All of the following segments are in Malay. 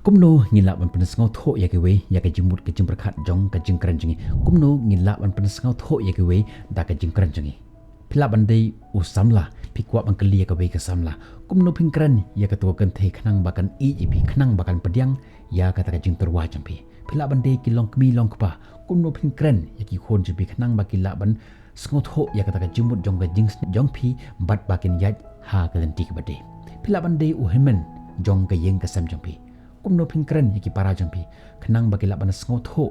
kumno ngilak ban penesngau tho ya kewe ya ke jimut ke jim berkat jong ke jing keren jengi kumno ngilak ban penesngau tho ya kewe da ke jing keren jengi pila bandai usamla pikwa ban keli ya kewe ke samla kumno ping keren ya ke tuakan the khnang bakan ep khnang bakan pediang ya kata ke jing terwa jampi pila bandai kilong kemi long kpa kumno ping keren ya ki khon jibi khnang baki la ban skot ho ya kata ke jimut jong ke jing pi bat bakin yat ha ke lenti ke bade pila bandai uhemen jong ke yeng ke sam jampi kumno pingkren yaki para jangpi kenang bagi laban sngot ho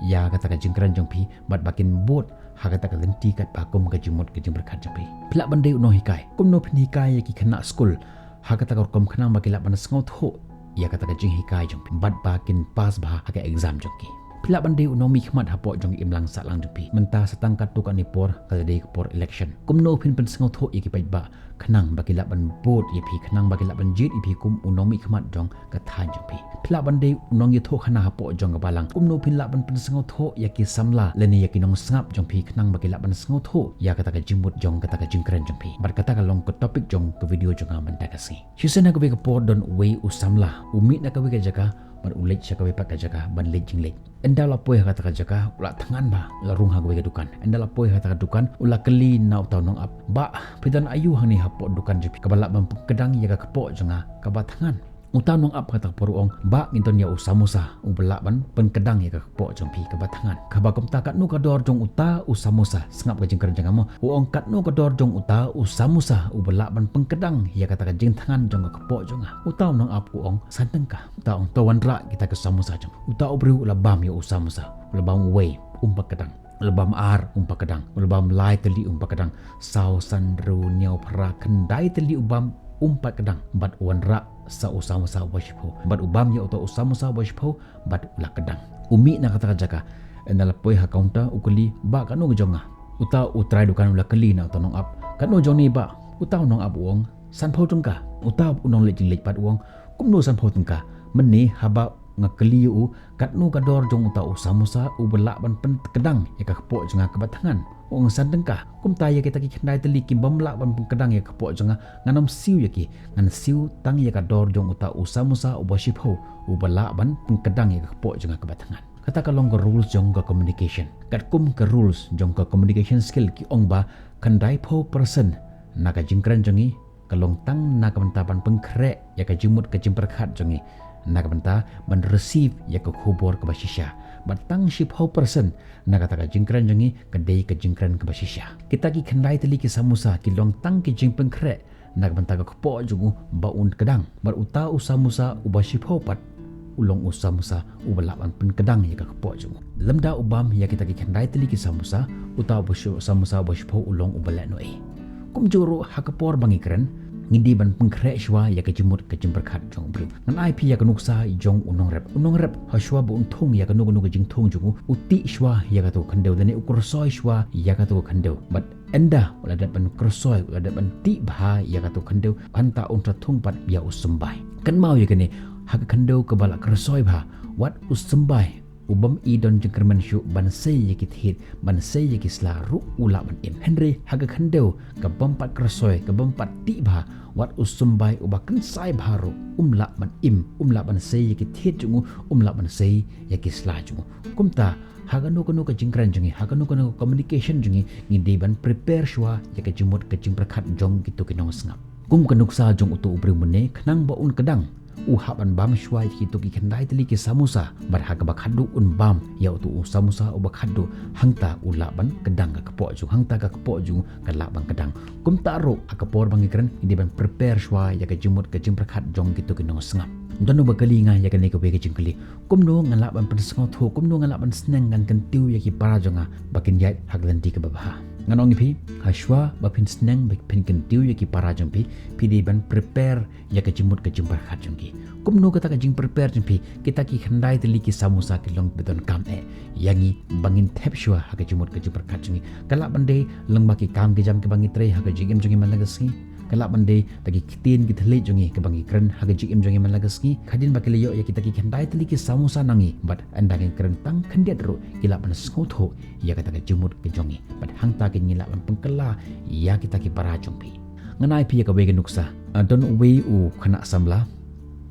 ya kata ka jingkran jangpi bat bakin bot ha kata ka lenti kat pakum ka jumut ka jimberkat jangpi pila bandai uno hikai kumno pin hikai yaki kena skul ha kata ka kom kenang bagi laban sngot ho ya kata ka jing hikai jangpi bat bakin pas bah ha ka exam jangki pila bandai uno mi khmat hapo jong imlang salang jangpi menta setangkat tu kan ipor kala dei por election kumno pin sngot ho yaki pai ba kenang bagi laban bot yepi kenang bagi laban jit ipi kum unomi khmat jong ka than jong pi pila bandai unong ye tho khana hapo jong ka balang umno pin laban pen sengau tho yaki samla leni yaki nong sngap jong pi kenang bagi laban sengau tho ya kata ka jimut jong kata ka jingkren jong pi bar kata ka long ko topik jong ke video jong aman takasi shisena ka be ka por don way usamla umit na ka be ka jaka bar ulej ka be pak ka jaka ban lej jing lej endala poi kata ka jaka ula tangan ba la rung ha ka be ka dukan endala poi kata ka dukan ula keli na utau nong ap ba pidan ayu hani hapo dukan jepi kabala ban kedang ya ka kepo jonga ka ba tangan utau nong ap kata poruong ba nginton ya usamusa ubela ban pen kedang ya ka kepo jompi ka ba tangan ka ba komta kat nu ka dor jong uta usamusa sengap ka jing kerjang mo uong kat nu ka dor jong uta usamusa ubela ban pen kedang ya kata ka jing tangan jong ka kepo jonga utau nong ap uong santengka utau tawan ra kita ka samusa jong utau bru labam ya usamusa labam way umpak kedang lebam ar umpak kedang lebam lai teli umpak kedang sau sandru nyau pra kendai teli ubam umpak kedang bat wanra sa usama sa washpo bat ubam ya auto usama sa washpo bat ula kedang umi na kata jaka endala poi ha kaunta ukuli ba kanu jonga uta utrai dukan ula keli na auto nong ap kanu jong ni ba uta nong ap uong san pho tungka uta unong le jing le pat uong kumno san pho tungka meni haba ngakeli u katnu kador jong uta usamusa ubela ban pen kedang ya ka kepo jonga ke batangan ong sandengka kum taya kita ki kendai teli ki bamla ban kedang ya kepo jonga nganom siu yaki ngan siu tang ya ka dor jong uta usamusa ubashipho ubela ban kedang ya kepo jonga ke batangan kata ka long rules jong ka communication kat kum ka rules jong ka communication skill ki ong ba kendai pho person naka jingkran jongi kalong tang naka mentapan pengkrek ya ka jimut ka jimperkhat jongi nak benta ban receive ya ke khubor ke basisya batang ship how person nak kata ka jingkran jangi kedai ke jingkran ke basisya kita ki khendai teli ki samusa ki long tang ki jing pengkre nak benta ka kpo jugu baun kedang bar uta usamusa ubaship how pat ulong usamusa ubalaban pen kedang ya ke kpo jugu lemda ubam ya kita ki khendai teli ki samusa uta ubashu samusa ubaship how ulong ubalak noi kum juru hakapor bangikren ngindi ban pengkrek shwa ya ke jimut ke jimberkat jong bru ngan ip ya ke nuksa jong unong rep ha shwa bu unthung ya ke nu ke jing thung jugu uti shwa ya ka tu khandeu dane ukur soi shwa ya ka tu khandeu but enda wala da ban krosoi wala da ban ti bha ya ka tu khandeu anta untra thung pat ya usembai kan mau ya ke ne ha ka khandeu ke bala krosoi bha wat usembai ubam I don jengkerman syu ban sei yaki thit ban sei yaki slaru ula ban im henry haga khandeu ka bampat krosoi ka bampat ti bha wat usumbai ubakan sai bharu umla ban im umla ban sei yaki thit jungu umla ban sei yaki sla jungu kumta haga no ka jingkran jungi haga no communication jungi ngindi ban prepare shwa yaka jumut ka jingprakhat jong gitu kinong sngap kum kanuksa jong utu ubri mune khnang ba un kedang uhaban bam shwai ki to ki khandai teli ki samusa bar ha ka bakhadu un bam ya tu samusa u bakhadu hangta ulaban kedang ka kepo ju hangta ka kepo ju ka labang kedang kum taro akapor bangikren indi ban prepare shwai ya ka jumut ka jimprakhat jong ki to ki no sngap dono bakali nga ya ka ne ka be ka jingkali kum no ngalaban pensngo tho kum no ngalaban sneng ngan kan tiu ya ki para jonga bakin yai haglan di ka babaha nganong ipi hashwa bapin sneng bapin kan tiu ya ki para jompi pidi ban prepare ya ka jimut ka jimprakhat jongki kumno kata ka jing prepare jempi kita ki khandai teli ki samusa ki long beton kam yangi bangin thep shwa ha ka jimut ka jimprakhat jongi kala bande lengba ki kam ki jam ki bangi tre ha ka jigem jongi malagasi kala bande tagi kitin ki thele jongi ke bangi kren ha ka jigem jongi malagasi khadin bakile yo ya kita ki khandai teli ki samusa nangi but andang kren tang khandet ro kila ban skotho ya kata ka jimut ke jongi but hangta ki ngila ban pengkela ya kita ki para jompi nganai pi ka wege nuksa don we u khana samla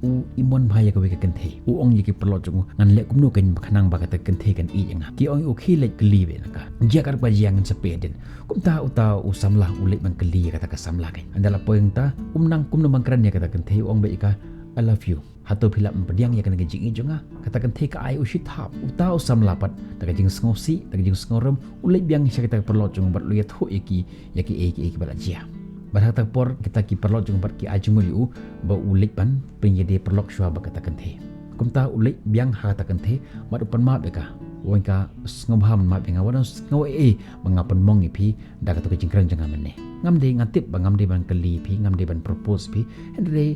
u imon bhaya ka we ka kenthe u ong ye ki perlo jung ngan le kumno kan khanang ba ka ta kenthe kan I nga ki ong u khi le kli be na ka ja kar ba jiang sa pe den kum ta uta u samlah u le bang kli ka ta ka samlah kan andala poing ta nang kumno bang kran ya ka ta kenthe ong be ka I love you hato philap pediang ya kan ga jing junga kata kan the ka ai u shithap uta u samlah pat ta ka jing sngosi ta ka jing sngoram u le biang sya ka ta perlo jung bat lu ya tho eki eki ba jia Barhata por kita ki perlok jung bat ki ajmu yu ba ulik ban penjadi perlok shwa ba kata kenthe kumta ulik biang ha ta kenthe mat upan ma beka wangka ngobham ma benga wana ngo mangapan mong ipi da ka to ki jingkran jang amne ngamde ngatip ba ngamde ban kali pi ngamde ban propose pi endre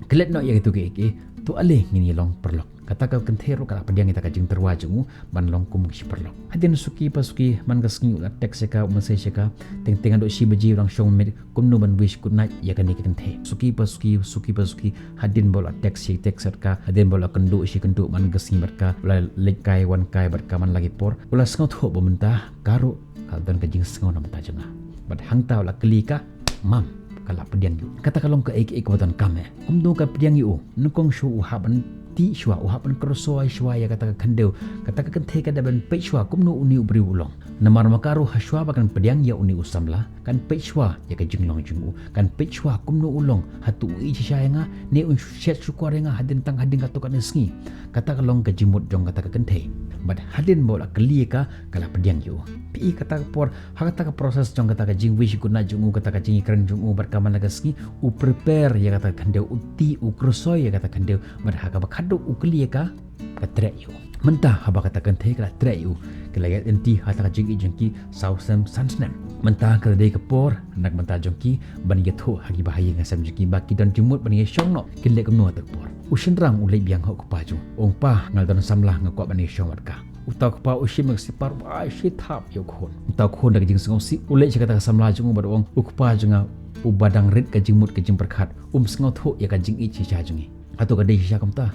kelet no ya gitu ke tu ale ngini long perlok kata ka kenthe ro kala pediang ita ka jing terwajung ban long kum ki perlok hadin suki pasuki man ka sngi la tek seka umse seka teng tengan do si beji orang shong med kumnu ban wish good night ya kan kenthe suki pasuki hadin bola tek si tek ka hadin bola kendu si kendu man ka sngi barka la lekai wan kai barka man lagi por ula sngot ho bementah karo kal dan ka jing sngo nam ta janga bat hangta la kelika mam kala pediang yu kata kalong ke ek watan kame kumdu ka pediang yu nukong shu haban ti shwa haban kroso ai shwa ya kata kandeu kata ka kenthe ka daban pe shwa kumnu uni ubri ulong namar makaru hashwa bakan pediang ya uni usamla kan pe shwa ya ka jinglong jungu kan pe shwa kumnu ulong hatu i chayanga ne un shet shukwarenga hadin tang hadin ka to kan sngi kata kalong ka jimut jong kata ka kenthe bat hadin bola kali ka kala pediang yu pi kata por hakata ka proses jong kata ka jing wish guna jungu kata ka jing kran jungu berkaman lagasni u prepare ya kata kandeu uti u kroso ya kata kandeu bat haka bakadu u kali ka katre yu mentah haba kata kenthe kala tre yu kala ya enti hata ka jing jengki sausam sansnem mentah kala dei kapor nak mentah jongki ban ya tho hagi bahaya ngasam jengki baki dan jumut ban ya shong no kile kamno takpor ushenrang ulai biang ho kupaju ong pa ngal dan samlah ngakwa ban ya shong ka utau pa ushim sipar ai shithap yokhon utau khon dak jing singosi ulai chakata samlah jung bar ong ukpa junga ubadang rit ka jingmut ka jing perkhat sngo tho ya ka jing I chi cha jungi atau ka dei sha kamta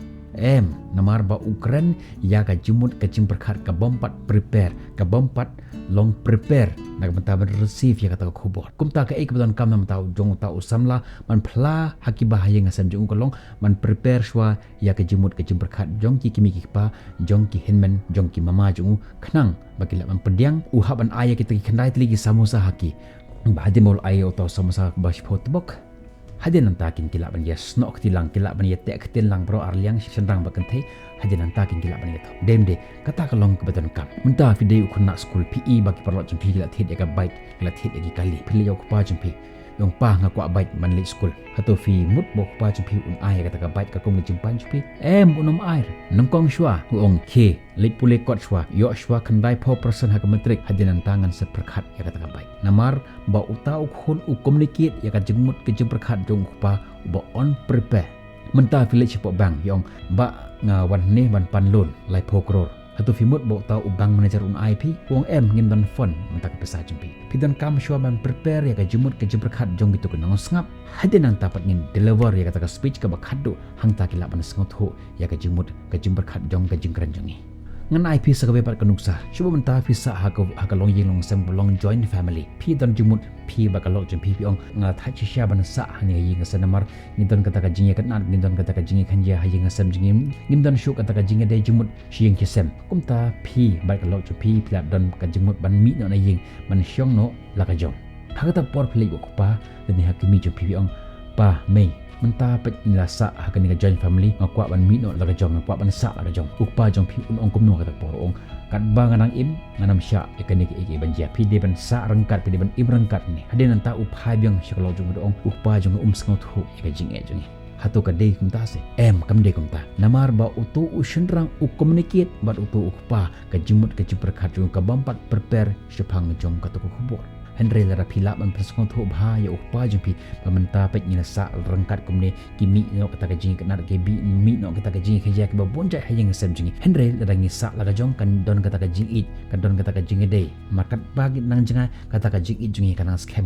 namar ba Ukraine ya ka jimut ka jing perkhat ka bompat prepare ka bompat long prepare nak menta ban receive ya kata khubor kumta ka ek badan kam nam tau jong tau samla man phla haki bahaya ngasam jong kolong man prepare shwa ya ka jimut ka jing perkhat jong ki kimi ki pa jong ki henmen jong ki mama jong khnang bakila man pediang uhaban aya kita ki khandai tli ki samosa haki badimol ayo tau samosa bash photbok hadin nantakin kila ban ya snok tilang kila ban ya tek tilang bro arliang senrang bakenthe hadin nantakin kila ban ya tho demde kata kalong kebetulan kam menta video khuna school PE bagi perlo jempi kila thet ya ka bike kila thet ya kali pilih yo pa jempi yong pa ngakwa bike man li school hato fi mut bok pa jempi un ai kata ka bike ka kong jempan jempi unum air nangkong shwa ong ke lit pule kot shwa yo shwa khandai 4% ha ka metrik hadin nantangan seperkhat ya kata ka bike namar ba utau khon u communicate ya ka jengmut ke jemperkhat jong pa ba on prepare menta village po bang yong ba nga wan ne ban panlon lai 4 crore hatu fimut bo tau ubang manager un IP wong ngin don fon mentak pesa jempi pidan kam shwa ban prepare ya ka jemut ke jemperkhat jong gitu kenang ngap hadin nang tapat ngin deliver ya kata ka speech ka bakhadu hang ta kila ban sngot ho ya ka jemut ke jemperkhat jong ka jingkran jongi ngan IP sa kabe pat kanuksa shuba menta fisa ha ka long ying long sem long joint family pi dan jumut pi bakalok jum pi ong nga tha chi sha ban sa hani ying sa namar ni don kata ka jinge kan ni don kata ka jinge khanja ha ying sam jingim nim don shu kata ka jinge de jumut shing ki sem kumta pi bakalok jum pi plap don ka jumut ban mi no na ying ban syong no la ka jong ha kata por play ko pa ni hakimi jum pi ong pa mei menta pet nilasa hakan ni joint family ngakwa ban mi no laga jong ngakwa ban sa laga jong ukpa jong pi un ong kumno kata porong kat ba nganang im nganam sya ikan iki ban ja pi de ban sa rengkat pi de ban im rengkat ni haden nanta upha byang syaklo jong ong ukpa jong sngo thu ika jing e jong hatu ka de kumta se kam de kumta namar ba utu ushenrang u communicate ba utu ukpa ka jimut ka jiperkhat jong ka bampat prepare syapang jong kata ko khubor Henry lara phila ban prasong tho bha ya ukpa jumpi pamenta pet ni sa rangkat kumne kimi no kata ka jing kana ke bi mi no kata ka jing khaja ke babon jai hayeng sem jing Henry lara ngi sa laga jong kan don kata ka jing it kan don kata ka jing de markat bagi nang jenga kata ka jing it jungi kana scam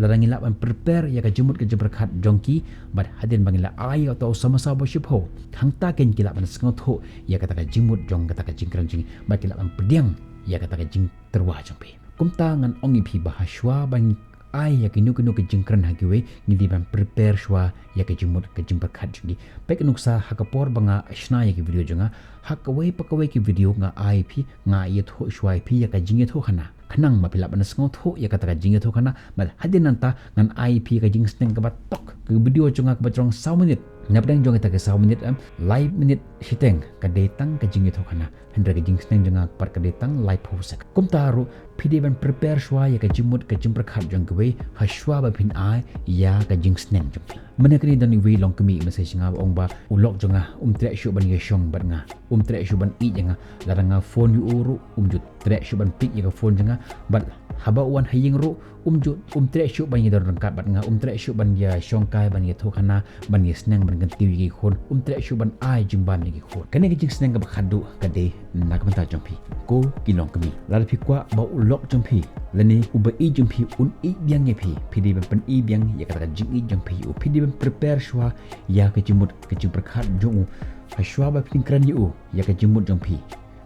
lara ngi la ban prepare ya ka jumut ke jeberkhat jongki bad hadin bangila ai atau sama-sama bersyukur hangta ken kila ban sengau tho ya kata ka jimut jong kata ka jing kran jing bagi la ban pediang ya kata ka jing terwa jompi kumta ngan ongi pi bahaswa ban ai ya kinu kinu ke jengkran hagiwe ngidi ban prepare shwa ya ke jumut ke jumper khat jingi pek nuksa hakapor banga shna ya ke video jonga hakawai pakawai ke video nga ai phi nga ye tho shwa phi ya ka jingi tho khana khanang ma phila ban sngo tho ya ka ta jingi tho khana mal hadin nanta ngan ai phi ka jing sneng ka batok ke video jonga ka batrong 1 minit napdang jonga ta ke 1 minit live minute hiteng ka detang ka jingi tho khana hendra ka jing sneng jonga par ka detang live post kum taru phidi ban prepare shwa ya ka jimut ka jimper khat jong kwe ha shwa ba phin ai ya ka jing sneng jong mana kini dan wi long kemi message nga ong ba ulok jonga tre shu ban ye shong ban nga tre shu ban i jonga laranga phone yu uru jut tre shu ban pik ya ka phone jonga bat haba wan haying ru jut tre shu ban ye dar rangkat bat nga tre shu ban ya shong kai ban ye thokana ban ye sneng ban kan tiwi ki khon tre shu ban ai jing ban ye ki khon kane ki jing sneng ka khadu ka de nak mata jong phi ko ki long kemi lar phi kwa ba ulok jong phi lani uba i jong phi i biang ye phi phidi ban pan i biang ya ka jing i jong phi phidi prepare shwa ya ke jimut ke jimper khat jong ha shwa ba pin kran yu ya ke jimut jong phi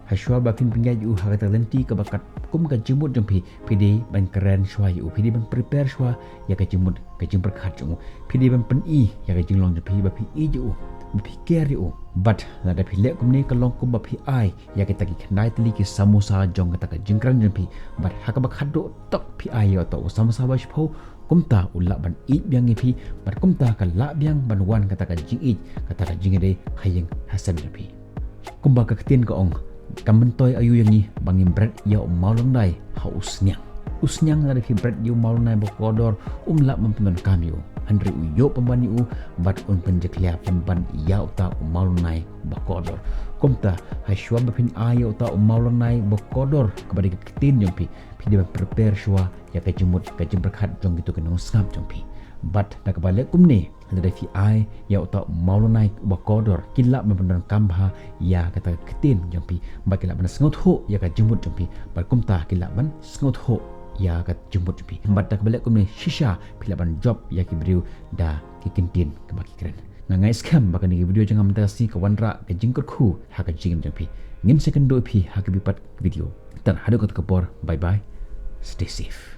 ha shwa ba pin pingai yu ha ta lenti ka bakat kum ka jimut jong phi pidi ban kran shwa yu pidi ban prepare shwa ya ke jimut ke jimper khat jong pidi ban pen i ya ke jinglong jong phi ba phi i yu phi ker yu but la da phi le kum ni ka long kum ba phi ai ya ke ta ki khnai tli ki samosa jong ka ta ka jingkran jong phi but ha ka ba khat do tok phi ai yo to samosa ba shpho kumta ulak ban it biang ipi bar kumta ka la biang ban wan kata ka jing it kata ka jing de hayeng hasan ipi kumba ka ketin ka ong kamentoy ayu yang ni bangim bread ya maulong dai ha usnyang la de bread yu maulong nai bokodor lak mempenon kami handri uyo pembani bat un penjeklia pemban ya uta maulong nai bokodor kumta hasywa bapin ayo uta maulong nai bokodor kepada ketin jompi pidi prepare shwa ya ka jimut ka jimper khat jong gitu kenong skam jong pi but nak balik kumne ada fi ai ya uta maulonai bakodor kila membenar kambha ya kata ketin jong pi bakila ban sngot ho ya ka jimut jong pi bar kumta kila ban sngot ho ya ka jimut jong pi but nak balik kumne shisha pila ban job ya ki briu da ki kintin ke baki keren ngai skam bakan ni video jangan mentasi ka wanra ka jingkot khu ha ka jing jong pi ngin second do pi ha ka bipat video tan hadu ka kapor bye bye. Stay safe.